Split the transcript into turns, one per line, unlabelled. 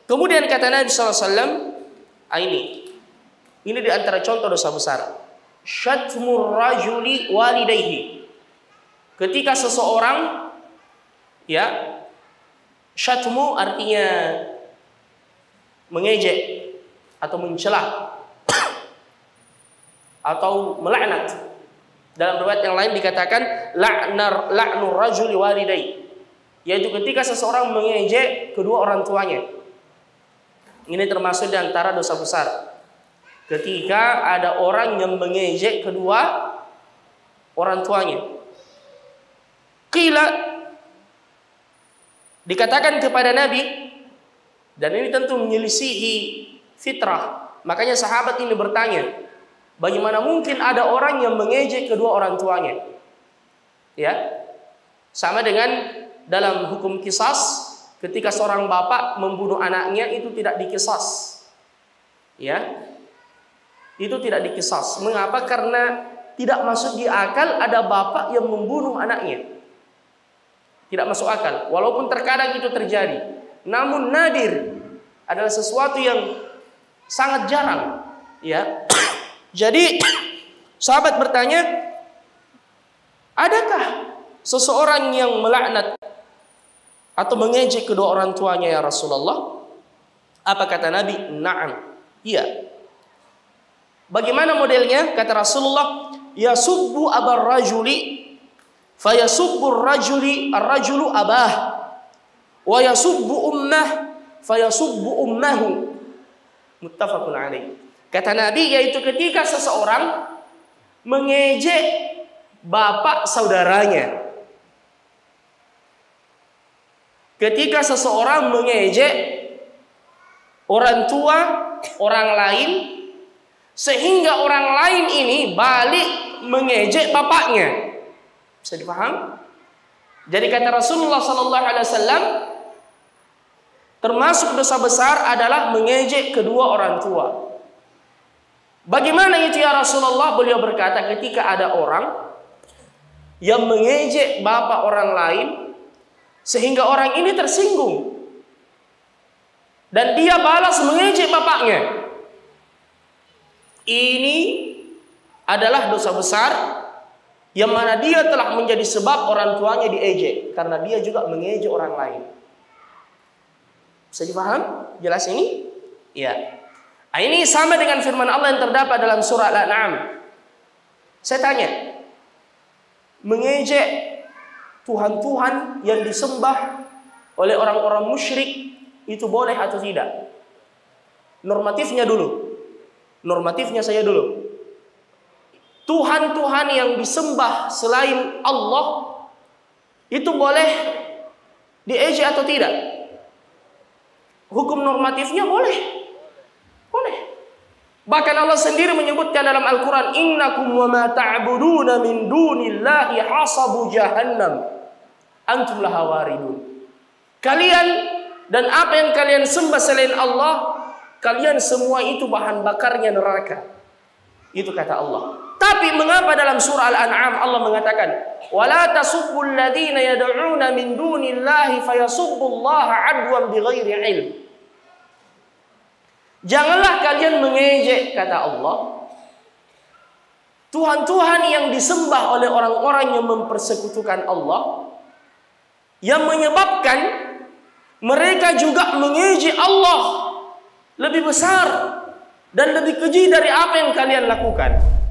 Kemudian kata Nabi SAW, ini di antara contoh dosa besar. Syatmur rajuli walidayhi. Ketika seseorang, ya, syatmu artinya mengejek atau mencela atau melaknat. Dalam riwayat yang lain dikatakan la'nur rajuli walidayhi, yaitu ketika seseorang mengejek kedua orang tuanya. Ini termasuk di antara dosa besar. Ketika ada orang yang mengejek kedua orang tuanya. Qila, dikatakan kepada Nabi, dan ini tentu menyelisihi fitrah. Makanya sahabat ini bertanya, bagaimana mungkin ada orang yang mengejek kedua orang tuanya? Ya, sama dengan dalam hukum qisas, ketika seorang bapak membunuh anaknya itu tidak dikisas. Ya, itu tidak dikisas. Mengapa? Karena tidak masuk di akal ada bapak yang membunuh anaknya. Tidak masuk akal. Walaupun terkadang itu terjadi, namun nadir, adalah sesuatu yang sangat jarang. Ya. Jadi sahabat bertanya, adakah seseorang yang melaknat atau mengejek kedua orang tuanya ya Rasulullah? Apa kata Nabi? Na'am. Iya. Bagaimana modelnya? Kata Rasulullah, yasubbu abar rajuli fayasubbu ar-rajulu abah wa yasubbu ummah fayasubbu ummahu. Muttafaqun alaih. Kata Nabi, yaitu ketika seseorang mengejek bapak saudaranya. Ketika seseorang mengejek orang tua orang lain, sehingga orang lain ini balik mengejek bapaknya. Bisa dipaham? Jadi kata Rasulullah SAW, termasuk dosa besar adalah mengejek kedua orang tua. Bagaimana itu ya Rasulullah? Beliau berkata, ketika ada orang yang mengejek bapak orang lain, sehingga orang ini tersinggung, dan dia balas mengejek bapaknya, ini adalah dosa besar, yang mana dia telah menjadi sebab orang tuanya diejek, karena dia juga mengejek orang lain. Bisa dipaham? Jelas ini? Ya. Nah, ini sama dengan firman Allah yang terdapat dalam surah Al-An'am. Saya tanya, mengejek Tuhan-Tuhan yang disembah oleh orang-orang musyrik itu boleh atau tidak? Normatifnya dulu. Normatifnya saya dulu. Tuhan-Tuhan yang disembah selain Allah itu boleh diejek atau tidak? Hukum normatifnya boleh. Boleh. Bahkan Allah sendiri menyebutkan dalam Al-Quran, innakum wa ma ta'buduna min dunillahi hasabu jahannam antum laha waridun. Kalian dan apa yang kalian sembah selain Allah, kalian semua itu bahan bakarnya neraka. Itu kata Allah. Tapi mengapa dalam surah Al-An'am Allah mengatakan, wala tasubbul ladzina yad'una min dunillahi fayasubbullaha 'adwan bighairi ilm. Janganlah kalian mengejek, kata Allah, Tuhan-Tuhan yang disembah oleh orang-orang yang mempersekutukan Allah, yang menyebabkan mereka juga mengejek Allah lebih besar dan lebih keji dari apa yang kalian lakukan.